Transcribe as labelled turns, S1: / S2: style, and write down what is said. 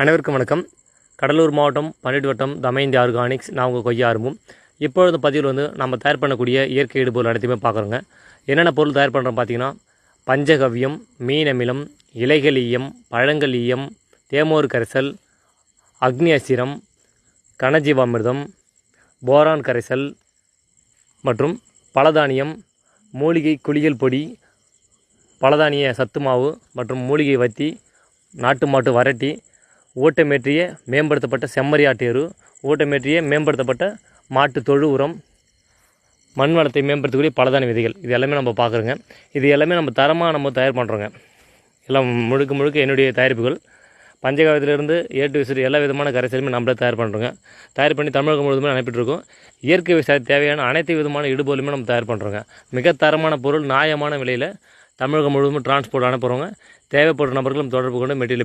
S1: அனைவருக்கும் வணக்கம். கடலூர் மாவட்டம் 12 வட்டம் தமயந்தி ஆர்கானிக்ஸ். நான் உங்கள் கொய்யா அரும்பும். இப்பொழுது பதிவில் நம்ம தயார் பண்ணக்கூடிய இயற்கை இடுபொருள் அனைத்தையுமே பார்க்குறோங்க. என்னென்ன பொருள் தயார் பண்ணுறோம் பார்த்தீங்கன்னா, பஞ்சகவ்யம், மீன் அமிலம், இலைகள் ஈயம், பழங்கள் ஈயம், தேமோர் கரைசல், அக்னி அசிரம், கனஜீவாமிர்தம், போரான் கரைசல் மற்றும் பலதானியம், மூலிகை குளியல் பொடி, பலதானிய சத்து மாவு மற்றும் மூலிகை வத்தி, நாட்டு மாட்டு வரட்டி, ஊட்டமேற்றிய மேம்படுத்தப்பட்ட செம்மறி ஆட்டு எரு, ஊட்டமேற்றிய மேம்படுத்தப்பட்ட மாட்டு தொழு உரம், மண் வளத்தை மேம்படுத்தக்கூடிய பலதானிய விதைகள், இது எல்லாமே நம்ம பார்க்குறோங்க. இது எல்லாமே நம்ம தரமாக தயார் பண்ணுறோங்க. எல்லாம் முழுக்க என்னுடைய தயாரிப்புகள். பஞ்சகாவியத்திலிருந்து ஏட்டு விசிறு எல்லா விதமான கரைசலுமே நம்மளே தயார் பண்ணுறோங்க. தயார் பண்ணி தமிழகம் முழுவதுமே அனுப்பிட்டுருக்கோம். இயற்கை விவசாயத்துக்கு தேவையான அனைத்து விதமான இடுபொருளுமே நம்ம தயார் பண்ணுறோங்க. மிக தரமான பொருள் நியாயமான விலையில் தமிழகம் முழுவதும் டிரான்ஸ்போர்ட் அனுப்புகிறோங்க. தேவைப்பட்ட நபர்களும் தொடர்பு கொண்டு மெட்டீரியல்